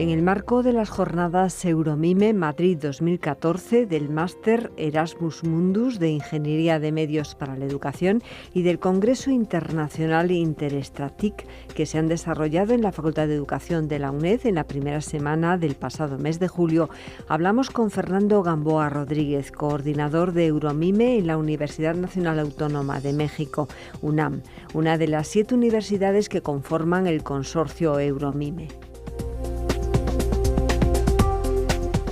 En el marco de las jornadas Euromime Madrid 2014 del Máster Erasmus Mundus de Ingeniería de Medios para la Educación y del Congreso Internacional Interstratic que se han desarrollado en la Facultad de Educación de la UNED en la primera semana del pasado mes de julio, hablamos con Fernando Gamboa Rodríguez, coordinador de Euromime en la Universidad Nacional Autónoma de México, UNAM, una de las 7 universidades que conforman el consorcio Euromime.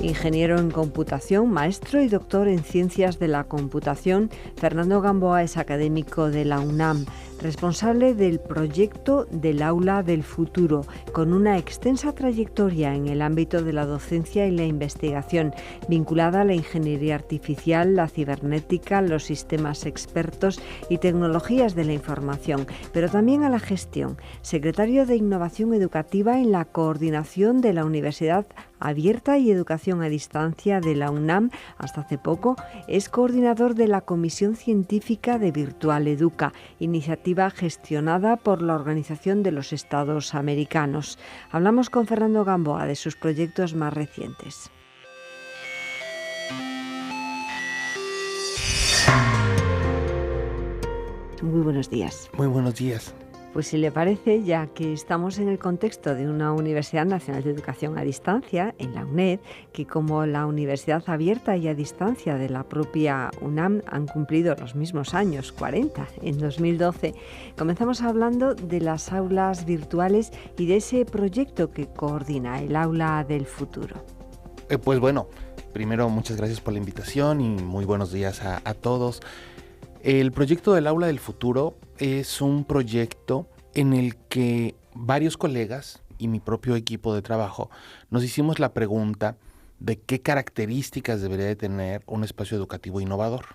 Ingeniero en computación, maestro y doctor en ciencias de la computación, Fernando Gamboa es académico de la UNAM, responsable del proyecto del Aula del Futuro, con una extensa trayectoria en el ámbito de la docencia y la investigación, vinculada a la ingeniería artificial, la cibernética, los sistemas expertos y tecnologías de la información, pero también a la gestión. Secretario de Innovación Educativa en la Coordinación de la Universidad Abierta y Educación a Distancia de la UNAM, hasta hace poco, es coordinador de la Comisión Científica de Virtual Educa, iniciativa gestionada por la Organización de los Estados Americanos. Hablamos con Fernando Gamboa de sus proyectos más recientes. Muy buenos días. Muy buenos días. Pues si le parece, ya que estamos en el contexto de una Universidad Nacional de Educación a Distancia, en la UNED, que como la Universidad Abierta y a Distancia de la propia UNAM han cumplido los mismos años, 40, en 2012, comenzamos hablando de las aulas virtuales y de ese proyecto que coordina, el Aula del Futuro. Pues bueno, primero muchas gracias por la invitación y muy buenos días a todos. El proyecto del Aula del Futuro es un proyecto en el que varios colegas y mi propio equipo de trabajo nos hicimos la pregunta de qué características debería de tener un espacio educativo innovador,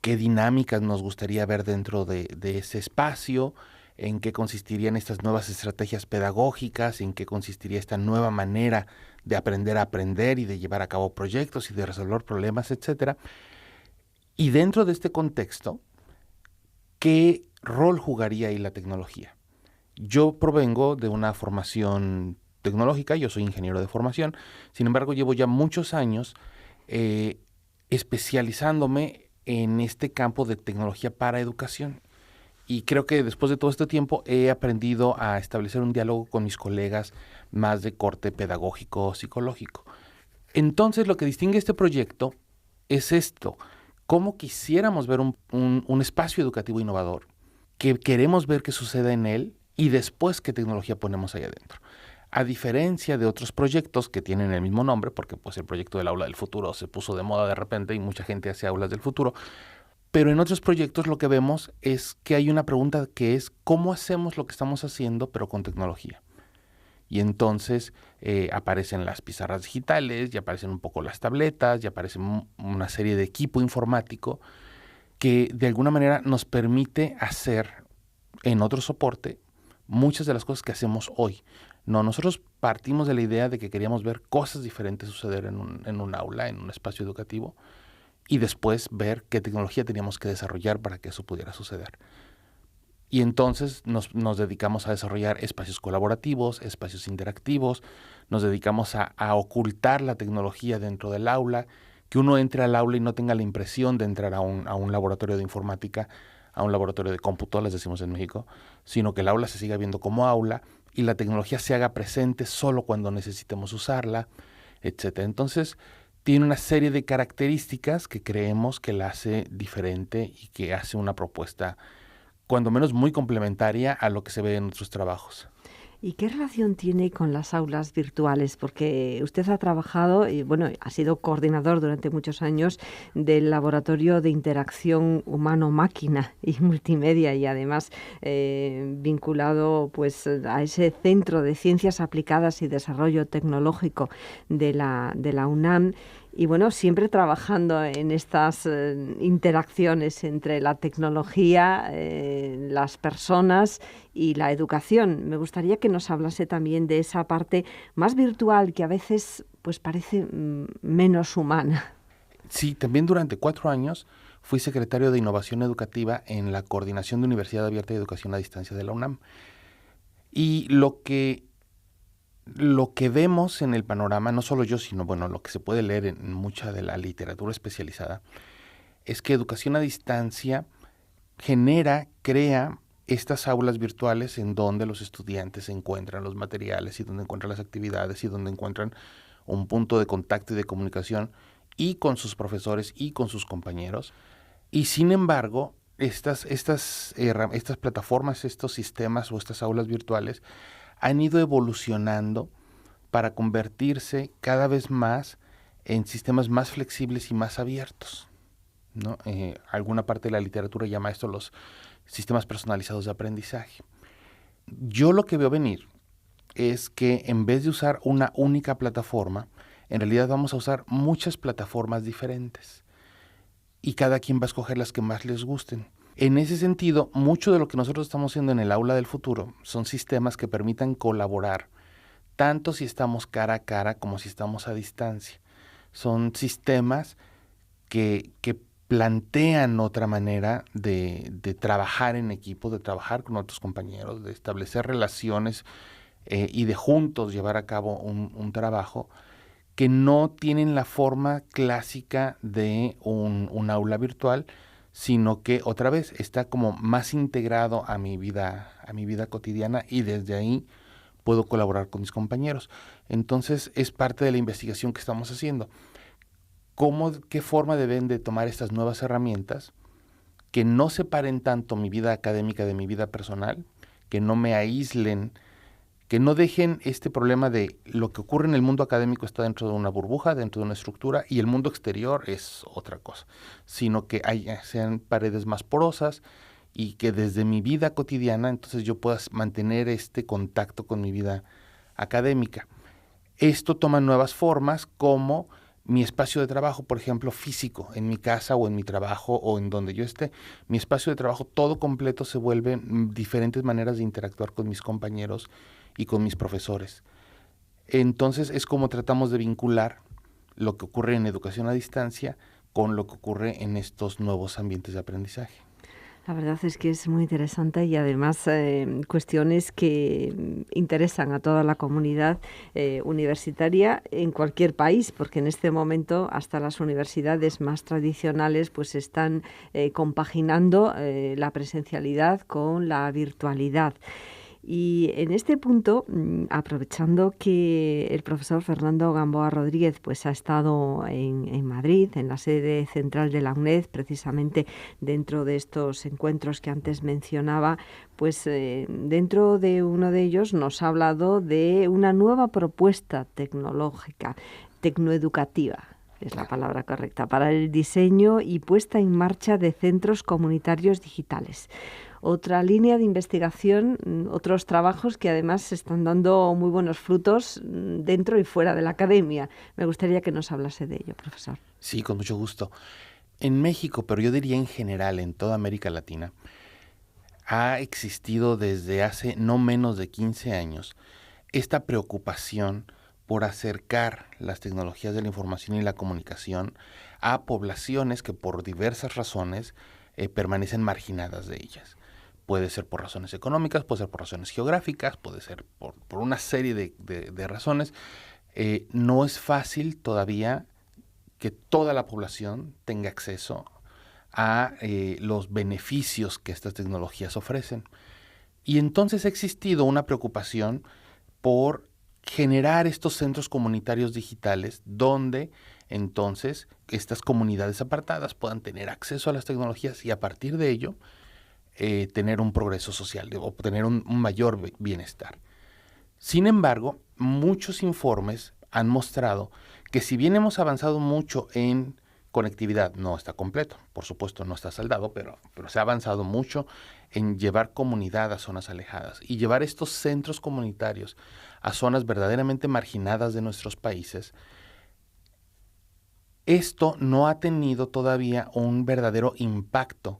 qué dinámicas nos gustaría ver dentro de ese espacio, en qué consistirían estas nuevas estrategias pedagógicas, en qué consistiría esta nueva manera de aprender a aprender y de llevar a cabo proyectos y de resolver problemas, etcétera. Y dentro de este contexto, ¿qué rol jugaría ahí la tecnología? Yo provengo de una formación tecnológica, yo soy ingeniero de formación, sin embargo llevo ya muchos años especializándome en este campo de tecnología para educación. Y creo que después de todo este tiempo he aprendido a establecer un diálogo con mis colegas más de corte pedagógico, psicológico. Entonces lo que distingue este proyecto es esto: cómo quisiéramos ver un espacio educativo innovador, que queremos ver qué sucede en él y después qué tecnología ponemos ahí adentro. A diferencia de otros proyectos que tienen el mismo nombre, porque pues el proyecto del Aula del Futuro se puso de moda de repente y mucha gente hace aulas del futuro, pero en otros proyectos lo que vemos es que hay una pregunta que es ¿cómo hacemos lo que estamos haciendo pero con tecnología? Y entonces aparecen las pizarras digitales, ya aparecen un poco las tabletas, ya aparecen una serie de equipo informático que de alguna manera nos permite hacer en otro soporte muchas de las cosas que hacemos hoy. No, nosotros partimos de la idea de que queríamos ver cosas diferentes suceder en un aula, en un espacio educativo, y después ver qué tecnología teníamos que desarrollar para que eso pudiera suceder. Y entonces nos dedicamos a desarrollar espacios colaborativos, espacios interactivos, nos dedicamos a ocultar la tecnología dentro del aula, que uno entre al aula y no tenga la impresión de entrar a un laboratorio de informática, a un laboratorio de cómputo, les decimos en México, sino que el aula se siga viendo como aula y la tecnología se haga presente solo cuando necesitemos usarla, etc. Entonces, tiene una serie de características que creemos que la hace diferente y que hace una propuesta cuando menos muy complementaria a lo que se ve en otros trabajos. ¿Y qué relación tiene con las aulas virtuales? Porque usted ha trabajado, y bueno, ha sido coordinador durante muchos años del Laboratorio de Interacción Humano-Máquina y Multimedia y además vinculado pues a ese Centro de Ciencias Aplicadas y Desarrollo Tecnológico de la UNAM. Y bueno, siempre trabajando en estas interacciones entre la tecnología, las personas y la educación. Me gustaría que nos hablase también de esa parte más virtual que a veces pues parece menos humana. Sí, también durante 4 años fui secretario de Innovación Educativa en la Coordinación de Universidad Abierta y Educación a Distancia de la UNAM. Y lo que Lo que vemos en el panorama, no solo yo, sino bueno, lo que se puede leer en mucha de la literatura especializada, es que educación a distancia crea estas aulas virtuales en donde los estudiantes encuentran los materiales y donde encuentran las actividades y donde encuentran un punto de contacto y de comunicación y con sus profesores y con sus compañeros. Y sin embargo, estas plataformas, estos sistemas o estas aulas virtuales han ido evolucionando para convertirse cada vez más en sistemas más flexibles y más abiertos, ¿no? Alguna parte de la literatura llama esto los sistemas personalizados de aprendizaje. Yo lo que veo venir es que en vez de usar una única plataforma, en realidad vamos a usar muchas plataformas diferentes y cada quien va a escoger las que más les gusten. En ese sentido, mucho de lo que nosotros estamos haciendo en el aula del futuro son sistemas que permitan colaborar, tanto si estamos cara a cara como si estamos a distancia. Son sistemas que plantean otra manera de trabajar en equipo, de trabajar con otros compañeros, de establecer relaciones y de juntos llevar a cabo un trabajo que no tienen la forma clásica de un aula virtual, sino que otra vez está como más integrado a mi vida cotidiana y desde ahí puedo colaborar con mis compañeros. Entonces es parte de la investigación que estamos haciendo. ¿Qué forma deben de tomar estas nuevas herramientas que no separen tanto mi vida académica de mi vida personal, que no me aíslen, que no dejen este problema de lo que ocurre en el mundo académico está dentro de una burbuja, dentro de una estructura, y el mundo exterior es otra cosa, sino que sean paredes más porosas y que desde mi vida cotidiana entonces yo pueda mantener este contacto con mi vida académica. Esto toma nuevas formas como mi espacio de trabajo, por ejemplo, físico, en mi casa o en mi trabajo o en donde yo esté. Mi espacio de trabajo todo completo se vuelve diferentes maneras de interactuar con mis compañeros y con mis profesores. Entonces es como tratamos de vincular lo que ocurre en educación a distancia con lo que ocurre en estos nuevos ambientes de aprendizaje. La verdad es que es muy interesante y además cuestiones que interesan a toda la comunidad universitaria en cualquier país, porque en este momento hasta las universidades más tradicionales pues están compaginando la presencialidad con la virtualidad. Y en este punto, aprovechando que el profesor Fernando Gamboa Rodríguez pues ha estado en Madrid, en la sede central de la UNED, precisamente dentro de estos encuentros que antes mencionaba, pues dentro de uno de ellos nos ha hablado de una nueva propuesta tecnológica, tecnoeducativa. Es la palabra correcta, para el diseño y puesta en marcha de centros comunitarios digitales. Otra línea de investigación, otros trabajos que además están dando muy buenos frutos dentro y fuera de la academia. Me gustaría que nos hablase de ello, profesor. Sí, con mucho gusto. En México, pero yo diría en general en toda América Latina, ha existido desde hace no menos de 15 años esta preocupación por acercar las tecnologías de la información y la comunicación a poblaciones que por diversas razones permanecen marginadas de ellas. Puede ser por razones económicas, puede ser por razones geográficas, puede ser por una serie de razones. No es fácil todavía que toda la población tenga acceso a los beneficios que estas tecnologías ofrecen. Y entonces ha existido una preocupación por generar estos centros comunitarios digitales donde entonces estas comunidades apartadas puedan tener acceso a las tecnologías y a partir de ello tener un progreso social, obtener un mayor bienestar. Sin embargo, muchos informes han mostrado que si bien hemos avanzado mucho en conectividad, no está completo, por supuesto no está saldado, pero se ha avanzado mucho en llevar comunidad a zonas alejadas y llevar estos centros comunitarios a zonas verdaderamente marginadas de nuestros países. Esto no ha tenido todavía un verdadero impacto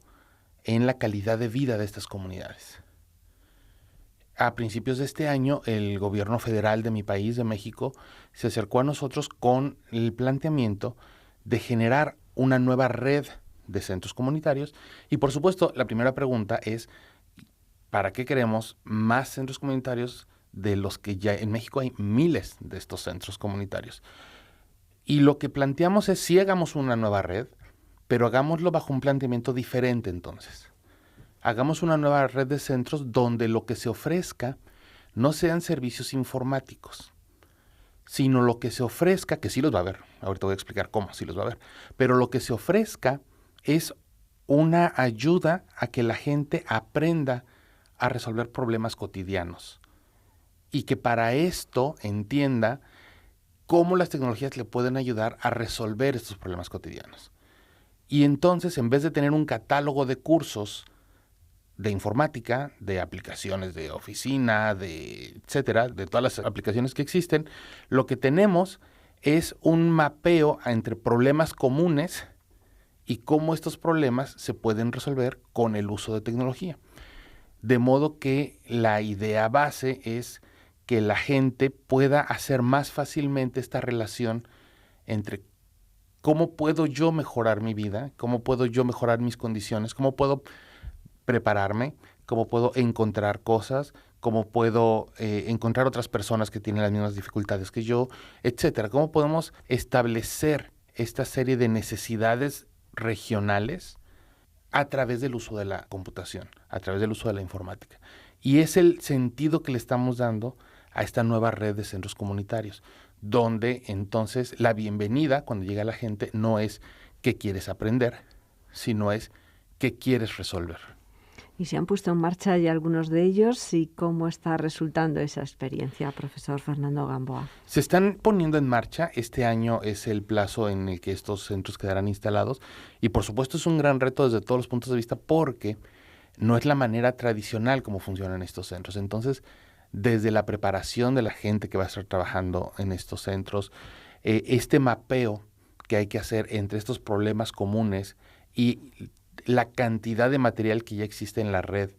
en la calidad de vida de estas comunidades. A principios de este año, el gobierno federal de mi país, de México, se acercó a nosotros con el planteamiento de generar una nueva red de centros comunitarios. Y por supuesto, la primera pregunta es, ¿para qué queremos más centros comunitarios de los que ya en México hay miles de estos centros comunitarios. Y lo que planteamos es sí hagamos una nueva red, pero hagámoslo bajo un planteamiento diferente entonces. Hagamos una nueva red de centros donde lo que se ofrezca no sean servicios informáticos, sino lo que se ofrezca, que sí los va a haber, ahorita voy a explicar cómo sí los va a haber, pero lo que se ofrezca es una ayuda a que la gente aprenda a resolver problemas cotidianos y que para esto entienda cómo las tecnologías le pueden ayudar a resolver estos problemas cotidianos. Y entonces, en vez de tener un catálogo de cursos de informática, de aplicaciones de oficina, de etcétera, de todas las aplicaciones que existen, lo que tenemos es un mapeo entre problemas comunes y cómo estos problemas se pueden resolver con el uso de tecnología. De modo que la idea base es que la gente pueda hacer más fácilmente esta relación entre cómo puedo yo mejorar mi vida, cómo puedo yo mejorar mis condiciones, cómo puedo prepararme, cómo puedo encontrar cosas, cómo puedo encontrar otras personas que tienen las mismas dificultades que yo, etcétera. Cómo podemos establecer esta serie de necesidades regionales a través del uso de la computación, a través del uso de la informática. Y es el sentido que le estamos dando a esta nueva red de centros comunitarios, donde entonces la bienvenida cuando llega la gente no es qué quieres aprender, sino es qué quieres resolver. ¿Y se han puesto en marcha ya algunos de ellos? ¿Y cómo está resultando esa experiencia, profesor Fernando Gamboa? Se están poniendo en marcha. Este año es el plazo en el que estos centros quedarán instalados. Y por supuesto es un gran reto desde todos los puntos de vista porque no es la manera tradicional como funcionan estos centros. Entonces, desde la preparación de la gente que va a estar trabajando en estos centros, este mapeo que hay que hacer entre estos problemas comunes y la cantidad de material que ya existe en la red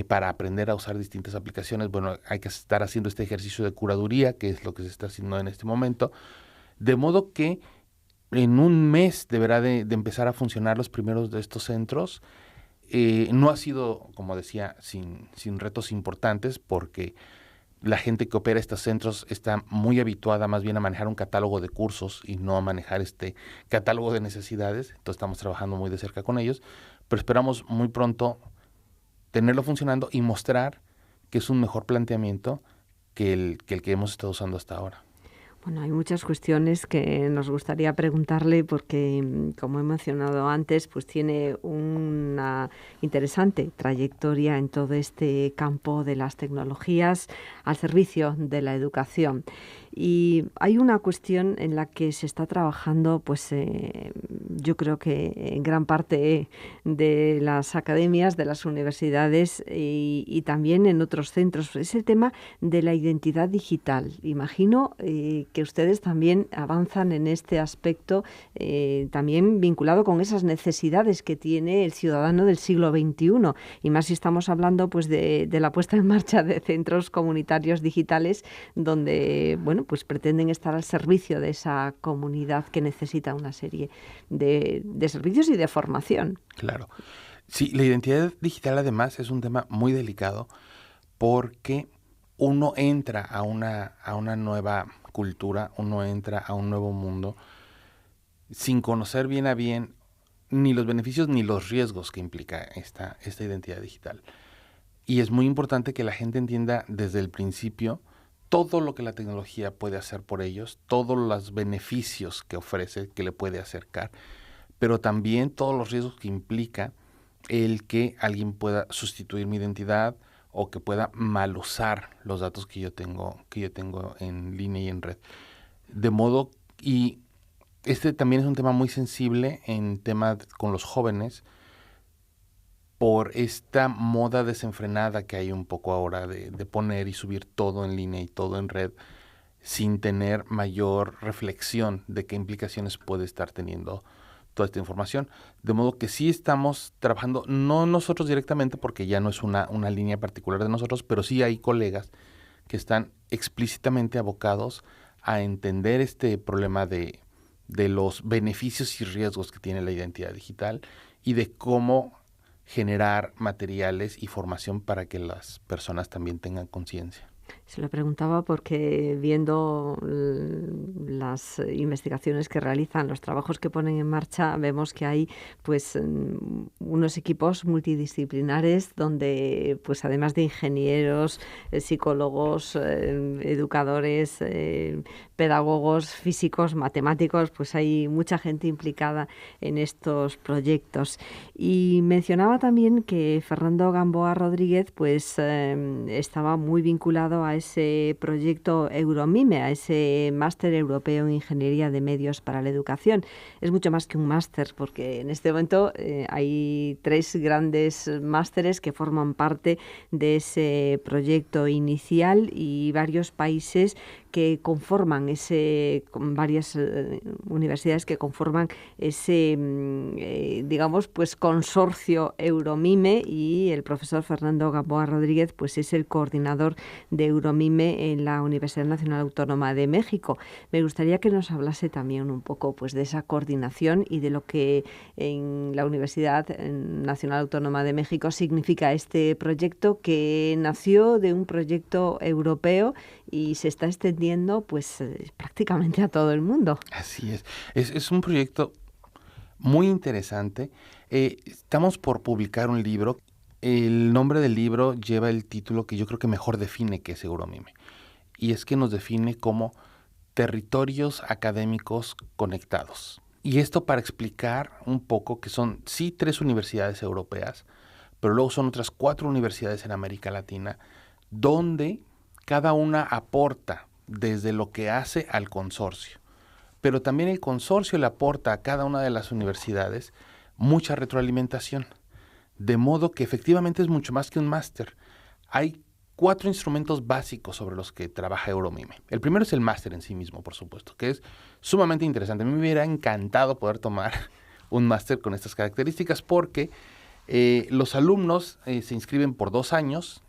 para aprender a usar distintas aplicaciones, bueno, hay que estar haciendo este ejercicio de curaduría, que es lo que se está haciendo en este momento, de modo que en un mes deberá de empezar a funcionar los primeros de estos centros. No ha sido, como decía, sin retos importantes, porque la gente que opera estos centros está muy habituada más bien a manejar un catálogo de cursos y no a manejar este catálogo de necesidades. Entonces estamos trabajando muy de cerca con ellos, pero esperamos muy pronto tenerlo funcionando y mostrar que es un mejor planteamiento que el que hemos estado usando hasta ahora. Bueno, hay muchas cuestiones que nos gustaría preguntarle porque, como he mencionado antes, pues tiene una interesante trayectoria en todo este campo de las tecnologías al servicio de la educación. Y hay una cuestión en la que se está trabajando, pues yo creo que en gran parte de las academias, de las universidades y también en otros centros, es el tema de la identidad digital. Imagino que ustedes también avanzan en este aspecto, también vinculado con esas necesidades que tiene el ciudadano del siglo XXI, y más si estamos hablando pues de la puesta en marcha de centros comunitarios digitales donde, bueno, pues pretenden estar al servicio de esa comunidad que necesita una serie de servicios y de formación. Claro. Sí, la identidad digital además es un tema muy delicado porque uno entra a una nueva cultura, uno entra a un nuevo mundo sin conocer bien a bien ni los beneficios ni los riesgos que implica esta identidad digital. Y es muy importante que la gente entienda desde el principio todo lo que la tecnología puede hacer por ellos, todos los beneficios que ofrece, que le puede acercar, pero también todos los riesgos que implica el que alguien pueda sustituir mi identidad o que pueda mal usar los datos que yo tengo en línea y en red. De modo, y este también es un tema muy sensible en temas con los jóvenes, por esta moda desenfrenada que hay un poco ahora de poner y subir todo en línea y todo en red sin tener mayor reflexión de qué implicaciones puede estar teniendo toda esta información. De modo que sí estamos trabajando, no nosotros directamente porque ya no es una línea particular de nosotros, pero sí hay colegas que están explícitamente abocados a entender este problema de los beneficios y riesgos que tiene la identidad digital y de cómo generar materiales y formación para que las personas también tengan conciencia. Se lo preguntaba porque viendo las investigaciones que realizan, los trabajos que ponen en marcha, vemos que hay pues unos equipos multidisciplinares donde pues además de ingenieros, psicólogos, educadores, pedagogos, físicos, matemáticos, pues hay mucha gente implicada en estos proyectos. Y mencionaba también que Fernando Gamboa Rodríguez pues estaba muy vinculado a ese proyecto Euromime, a ese máster europeo en Ingeniería de Medios para la Educación. Es mucho más que un máster, porque en este momento hay 3 grandes másteres que forman parte de ese proyecto inicial y varios países que conforman varias universidades que conforman ese, digamos, pues consorcio Euromime, y el profesor Fernando Gamboa Rodríguez pues es el coordinador de Euromime en la Universidad Nacional Autónoma de México. Me gustaría que nos hablase también un poco pues de esa coordinación y de lo que en la Universidad Nacional Autónoma de México significa este proyecto, que nació de un proyecto europeo y se está extendiendo pues prácticamente a todo el mundo. Así es. Es un proyecto muy interesante. Estamos por publicar un libro. El nombre del libro lleva el título que yo creo que mejor define qué es Euromime. Y es que nos define como territorios académicos conectados. Y esto para explicar un poco que son sí 3 universidades europeas, pero luego son otras 4 universidades en América Latina, donde cada una aporta desde lo que hace al consorcio. Pero también el consorcio le aporta a cada una de las universidades mucha retroalimentación. De modo que efectivamente es mucho más que un máster. Hay 4 instrumentos básicos sobre los que trabaja Euromime. El primero es el máster en sí mismo, por supuesto, que es sumamente interesante. A mí me hubiera encantado poder tomar un máster con estas características porque los alumnos se inscriben por 2 años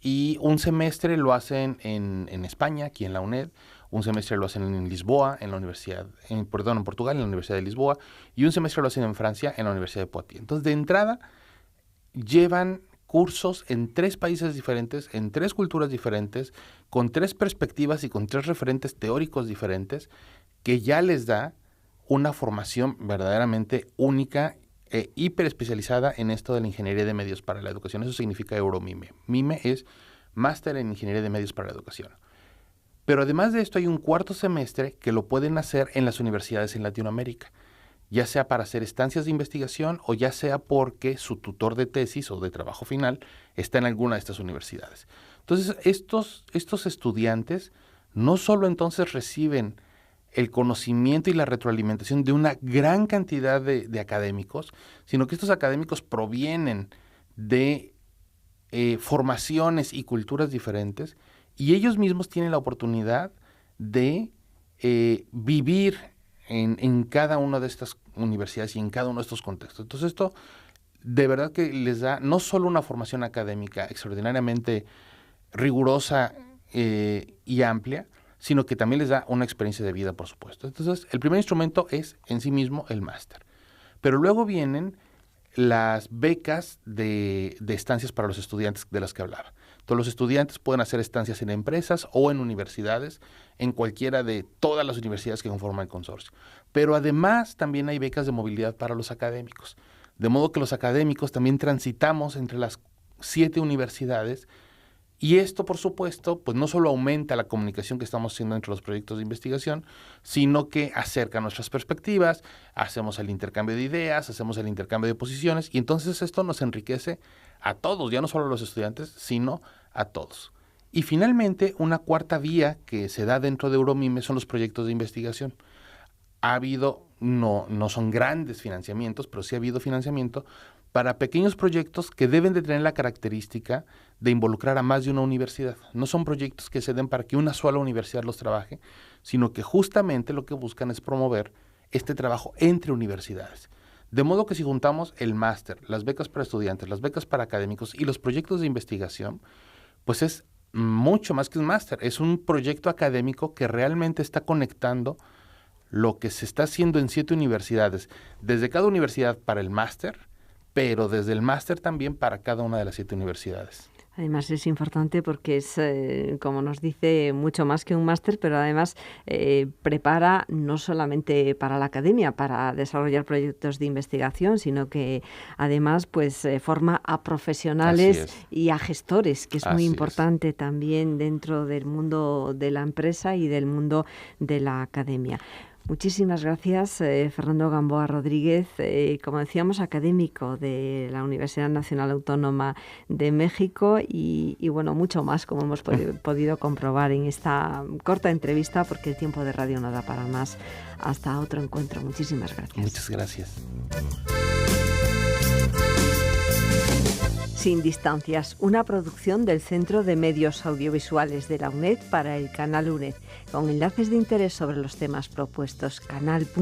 y un semestre lo hacen en España, aquí en la UNED, un semestre lo hacen en Lisboa, en Portugal, en la Universidad de Lisboa, y un semestre lo hacen en Francia, en la Universidad de Poitiers. Entonces, de entrada, llevan cursos en 3 países diferentes, en 3 culturas diferentes, con 3 perspectivas y con 3 referentes teóricos diferentes, que ya les da una formación verdaderamente única e hiper especializada en esto de la ingeniería de medios para la educación. Eso significa Euromime. MIME es Máster en Ingeniería de Medios para la Educación. Pero además de esto hay un 4º semestre que lo pueden hacer en las universidades en Latinoamérica, ya sea para hacer estancias de investigación o ya sea porque su tutor de tesis o de trabajo final está en alguna de estas universidades. Entonces, estos estudiantes no solo entonces reciben el conocimiento y la retroalimentación de una gran cantidad de académicos, sino que estos académicos provienen de formaciones y culturas diferentes, y ellos mismos tienen la oportunidad de vivir en cada una de estas universidades y en cada uno de estos contextos. Entonces esto de verdad que les da no solo una formación académica extraordinariamente rigurosa y amplia, sino que también les da una experiencia de vida, por supuesto. Entonces, el primer instrumento es en sí mismo el máster. Pero luego vienen las becas de estancias para los estudiantes de las que hablaba. Entonces, los estudiantes pueden hacer estancias en empresas o en universidades, en cualquiera de todas las universidades que conforman el consorcio. Pero además también hay becas de movilidad para los académicos. De modo que los académicos también transitamos entre las 7 universidades. Y esto, por supuesto, pues no solo aumenta la comunicación que estamos haciendo entre los proyectos de investigación, sino que acerca nuestras perspectivas, hacemos el intercambio de ideas, hacemos el intercambio de posiciones, y entonces esto nos enriquece a todos, ya no solo a los estudiantes, sino a todos. Y finalmente, una 4ª vía que se da dentro de Euromime son los proyectos de investigación. Ha habido, no son grandes financiamientos, pero sí ha habido financiamiento para pequeños proyectos que deben de tener la característica de involucrar a más de una universidad. No son proyectos que se den para que una sola universidad los trabaje, sino que justamente lo que buscan es promover este trabajo entre universidades. De modo que si juntamos el máster, las becas para estudiantes, las becas para académicos y los proyectos de investigación, pues es mucho más que un máster. Es un proyecto académico que realmente está conectando lo que se está haciendo en 7 universidades, desde cada universidad para el máster, pero desde el máster también para cada una de las 7 universidades. Además es importante porque es, como nos dice, mucho más que un máster, pero además prepara no solamente para la academia, para desarrollar proyectos de investigación, sino que además pues forma a profesionales y a gestores, que es muy importante también dentro del mundo de la empresa y del mundo de la academia. Muchísimas gracias, Fernando Gamboa Rodríguez, como decíamos, académico de la Universidad Nacional Autónoma de México y bueno, mucho más, como hemos podido comprobar en esta corta entrevista, porque el tiempo de radio no da para más. Hasta otro encuentro. Muchísimas gracias. Muchas gracias. Sin distancias, una producción del Centro de Medios Audiovisuales de la UNED para el canal UNED, con enlaces de interés sobre los temas propuestos. canal.uned.es.